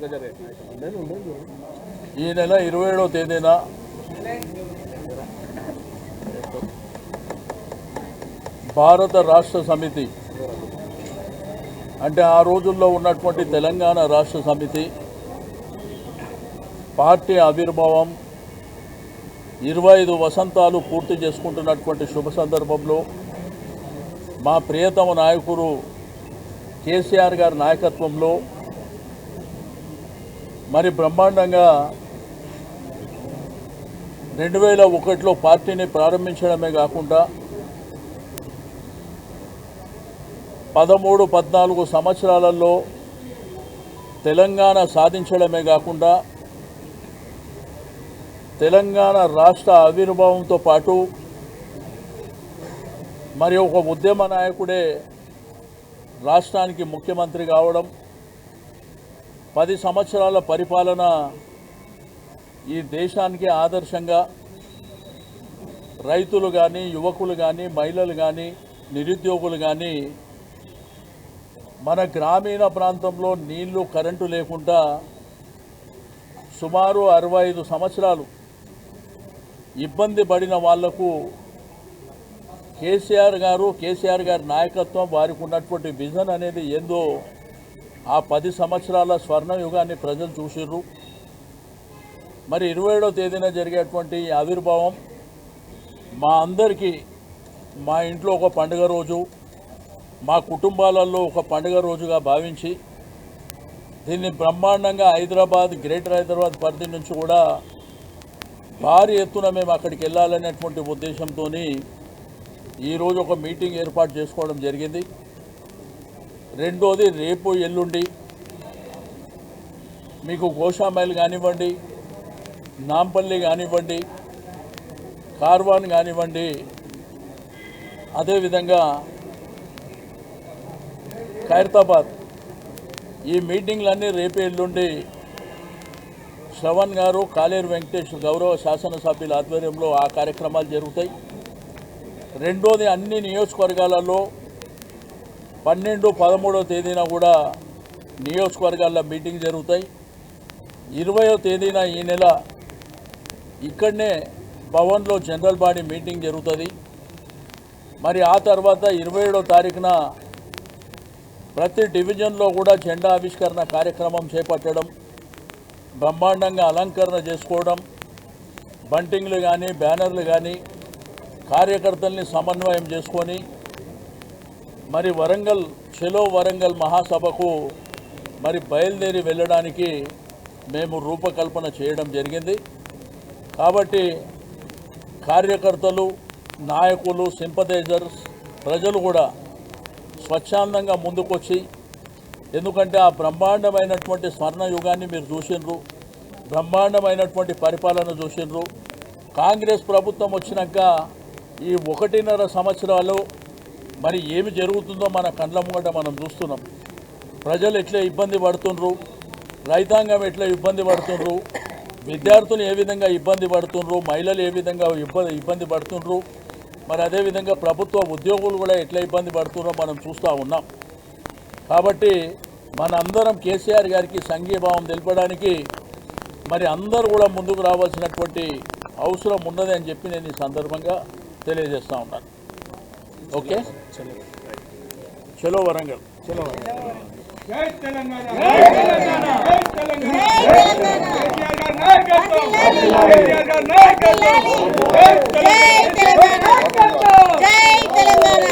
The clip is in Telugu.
ఈ నెల 27వ తేదీన భారత రాష్ట్ర సమితి అంటే ఆ రోజుల్లో ఉన్నటువంటి తెలంగాణ రాష్ట్ర సమితి పార్టీ ఆవిర్భావం 25 వసంతాలు పూర్తి చేసుకుంటున్నటువంటి శుభ సందర్భంలో మా ప్రియతమ నాయకుడు కేసీఆర్ గారి నాయకత్వంలో మరి బ్రహ్మాండంగా 2001లో పార్టీని ప్రారంభించడమే కాకుండా 13-14 సంవత్సరాలలో తెలంగాణ సాధించడమే కాకుండా తెలంగాణ రాష్ట్ర ఆవిర్భావంతో పాటు మరి ఒక ఉద్యమ నాయకుడే రాష్ట్రానికి ముఖ్యమంత్రి కావడం 10 సంవత్సరాల పరిపాలన ఈ దేశానికి ఆదర్శంగా రైతులు కానీ యువకులు కానీ మహిళలు కానీ నిరుద్యోగులు కానీ మన గ్రామీణ ప్రాంతంలో నీళ్లు కరెంటు లేకుండా సుమారు 65 సంవత్సరాలు ఇబ్బంది పడిన వాళ్లకు కేసీఆర్ గారి నాయకత్వం వారికి ఉన్నటువంటి విజన్ అనేది ఏందో ఆ 10 సంవత్సరాల స్వర్ణయుగాన్ని ప్రజలు చూసిర్రు. మరి 27వ తేదీన జరిగేటువంటి ఆవిర్భావం మా అందరికీ మా ఇంట్లో ఒక పండుగ రోజు, మా కుటుంబాలలో ఒక పండుగ రోజుగా భావించి దీన్ని బ్రహ్మాండంగా గ్రేటర్ హైదరాబాద్ పరిధి నుంచి కూడా భారీ ఎత్తున మేము అక్కడికి వెళ్ళాలనేటువంటి ఉద్దేశంతో ఈరోజు ఒక మీటింగ్ ఏర్పాటు చేసుకోవడం జరిగింది. రెండోది రేపు ఎల్లుండి మీకు గోషామైల్ కానివ్వండి, నాంపల్లి కానివ్వండి, కార్వాన్ కానివ్వండి, అదేవిధంగా ఖైరతాబాద్ ఈ మీటింగ్లన్నీ రేపు ఎల్లుండి శ్రవణ్ గారు, కాలేరు వెంకటేష్ గౌరవ శాసనసభ్యుల ఆధ్వర్యంలో ఆ కార్యక్రమాలు జరుగుతాయి. రెండోది అన్ని నియోజకవర్గాలలో 12, 13వ తేదీన కూడా నియోజకవర్గాల్లో మీటింగ్ జరుగుతాయి. 20వ తేదీన ఈ నెల ఇక్కడనే భవన్లో జనరల్ బాడీ మీటింగ్ జరుగుతుంది. మరి ఆ తర్వాత 27వ తారీఖున ప్రతి డివిజన్లో కూడా జెండా ఆవిష్కరణ కార్యక్రమం చేపట్టడం, బ్రహ్మాండంగా అలంకరణ చేసుకోవడం, బంటింగ్లు కానీ బ్యానర్లు కానీ కార్యకర్తల్ని సమన్వయం చేసుకొని మరి చలో వరంగల్ మహాసభకు మరి బయలుదేరి వెళ్ళడానికి మేము రూపకల్పన చేయడం జరిగింది. కాబట్టి కార్యకర్తలు, నాయకులు, సింపథైజర్స్, ప్రజలు కూడా స్వచ్ఛందంగా ముందుకొచ్చి, ఎందుకంటే ఆ బ్రహ్మాండమైనటువంటి స్వర్ణయుగాన్ని మీరు చూసినారు, బ్రహ్మాండమైనటువంటి పరిపాలన చూసినారు. కాంగ్రెస్ ప్రభుత్వం వచ్చినాక ఈ 1.5 సంవత్సరాలు మరి ఏమి జరుగుతుందో మన కళ్ళ ముంగట మనం చూస్తున్నాం. ప్రజలు ఎట్లా ఇబ్బంది పడుతుండ్రు, రైతాంగం ఎట్లా ఇబ్బంది పడుతుండ్రు, విద్యార్థులు ఏ విధంగా ఇబ్బంది పడుతుండ్రు, మహిళలు ఏ విధంగా ఇబ్బంది పడుతుండ్రు, మరి అదేవిధంగా ప్రభుత్వ ఉద్యోగులు కూడా ఎట్లా ఇబ్బంది పడుతున్నారో మనం చూస్తూ ఉన్నాం. కాబట్టి మనందరం కేసీఆర్ గారికి సంఘీభావం తెలపడానికి మరి అందరూ కూడా ముందుకు రావాల్సినటువంటి అవసరం ఉన్నది అని చెప్పి నేను ఈ సందర్భంగా తెలియజేస్తూ ఉన్నాను. ఓకే, చలో వరంగల్, చలో వరంగల్. జై తెలంగాణ, జై తెలంగాణ, జై తెలంగాణ, కేసీఆర్ గారి నాయకత్వం, కేసీఆర్ గారి నాయకత్వం, జై తెలంగాణ.